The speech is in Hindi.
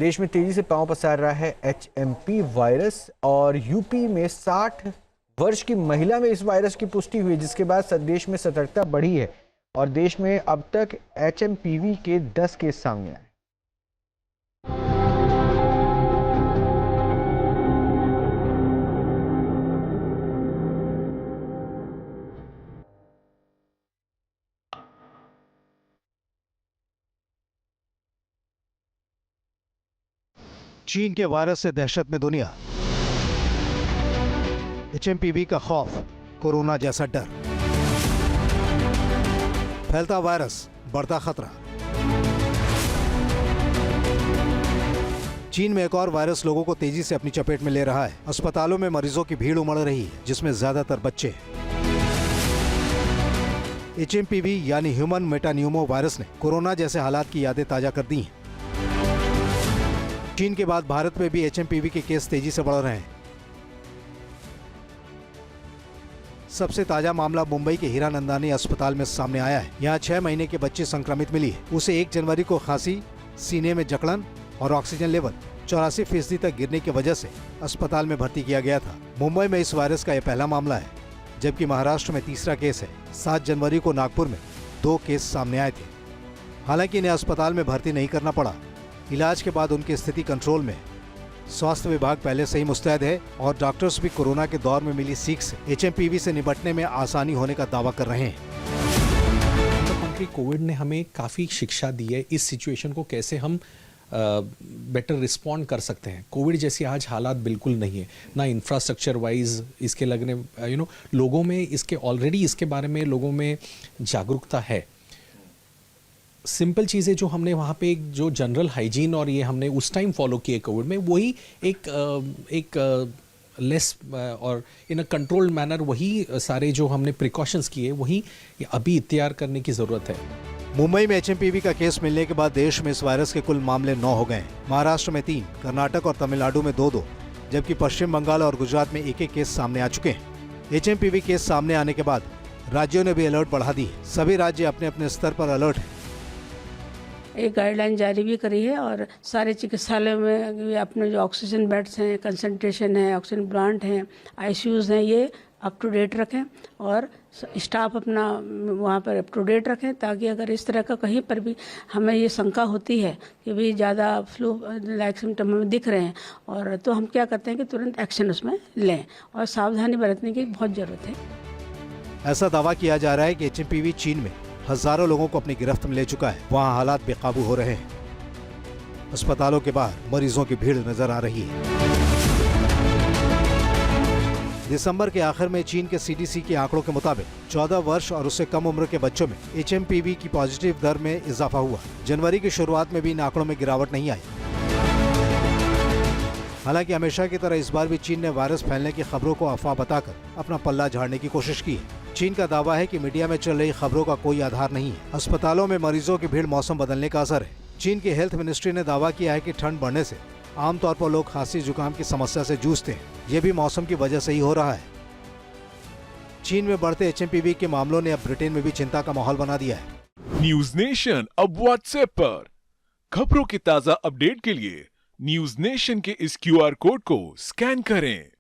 देश में तेजी से पांव पसार रहा है HMP वायरस और यूपी में 60 वर्ष की महिला में इस वायरस की पुष्टि हुई, जिसके बाद देश में सतर्कता बढ़ी है और देश में अब तक HMPV के 10 केस सामने आए। चीन के वायरस से दहशत में दुनिया, HMPV का खौफ, कोरोना जैसा डर, फैलता वायरस, बढ़ता खतरा। चीन में एक और वायरस लोगों को तेजी से अपनी चपेट में ले रहा है। अस्पतालों में मरीजों की भीड़ उमड़ रही है, जिसमें ज्यादातर बच्चे। HMPV यानी ह्यूमन मेटान्यूमो वायरस ने कोरोना जैसे हालात की यादें ताजा कर दी हैं। चीन के बाद भारत में भी HMPV के केस तेजी से बढ़ रहे हैं। सबसे ताजा मामला मुंबई के हीरानंदानी अस्पताल में सामने आया है। यहाँ 6 महीने के बच्ची संक्रमित मिली है। उसे 1 जनवरी को खांसी, सीने में जकड़न और ऑक्सीजन लेवल 84% तक गिरने की वजह से अस्पताल में भर्ती किया गया था। मुंबई में इस वायरस का यह पहला मामला है, जबकि महाराष्ट्र में तीसरा केस है। 7 जनवरी को नागपुर में 2 केस सामने आए थे। हालांकि इन्हें अस्पताल में भर्ती नहीं करना पड़ा। इलाज के बाद उनकी स्थिति कंट्रोल में। स्वास्थ्य विभाग पहले से ही मुस्तैद है और डॉक्टर्स भी कोरोना के दौर में मिली सीख से HMPV से निपटने में आसानी होने का दावा कर रहे हैं। कोविड ने हमें काफ़ी शिक्षा दी है इस सिचुएशन को कैसे हम बेटर रिस्पॉन्ड कर सकते हैं। कोविड जैसी आज हालात बिल्कुल नहीं है, ना इंफ्रास्ट्रक्चर वाइज इसके लगने लोगों में इसके ऑलरेडी इसके बारे में लोगों में जागरूकता है। सिंपल चीज़ें जो हमने वहाँ पे जो जनरल हाइजीन और ये हमने उस टाइम फॉलो किए कोविड में, वही एक लेस और इन अ कंट्रोल्ड मैनर वही सारे जो हमने प्रिकॉशंस किए वही अभी इख्तियार करने की ज़रूरत है। मुंबई में HMPV का केस मिलने के बाद देश में इस वायरस के कुल मामले 9 हो गए। महाराष्ट्र में 3, कर्नाटक और तमिलनाडु में 2-2, जबकि पश्चिम बंगाल और गुजरात में 1-1 केस सामने आ चुके हैं। HMPV केस सामने आने के बाद राज्यों ने भी अलर्ट बढ़ा दी है। सभी राज्य अपने अपने स्तर पर अलर्ट हैं। एक गाइडलाइन जारी भी करी है और सारे चिकित्सालयों में अपने जो ऑक्सीजन बेड्स हैं, कंसंट्रेशन है, ऑक्सीजन प्लांट हैं, ICUs हैं, ये अप टू डेट रखें और स्टाफ अपना वहाँ पर अप टू डेट रखें, ताकि अगर इस तरह का कहीं पर भी हमें ये शंका होती है कि भाई ज़्यादा फ्लू लाइक सिम्टम हमें दिख रहे हैं, और तो हम क्या करते हैं कि तुरंत एक्शन उसमें लें और सावधानी बरतने की बहुत ज़रूरत है। ऐसा दावा किया जा रहा है कि HMPV चीन में हजारों लोगों को अपनी गिरफ्त में ले चुका है। वहाँ हालात बेकाबू हो रहे हैं। अस्पतालों के बाहर मरीजों की भीड़ नजर आ रही है। दिसंबर के आखिर में चीन के CDC के आंकड़ों के मुताबिक 14 वर्ष और उससे कम उम्र के बच्चों में HMPV की पॉजिटिव दर में इजाफा हुआ। जनवरी की शुरुआत में भी इन आंकड़ों में गिरावट नहीं आई। हालांकि हमेशा की तरह इस बार भी चीन ने वायरस फैलने की खबरों को अफवाह बताकर अपना पल्ला झाड़ने की कोशिश की है। चीन का दावा है कि मीडिया में चल रही खबरों का कोई आधार नहीं है। अस्पतालों में मरीजों की भीड़ मौसम बदलने का असर है। चीन की हेल्थ मिनिस्ट्री ने दावा किया है कि ठंड बढ़ने से आमतौर पर लोग खांसी जुकाम की समस्या से जूझते हैं। ये भी मौसम की वजह से ही हो रहा है। चीन में बढ़ते HMPV के मामलों ने अब ब्रिटेन में भी चिंता का माहौल बना दिया है। न्यूज नेशन अब व्हाट्सएप पर खबरों की ताजा अपडेट के लिए न्यूज नेशन के इस QR कोड को स्कैन करें।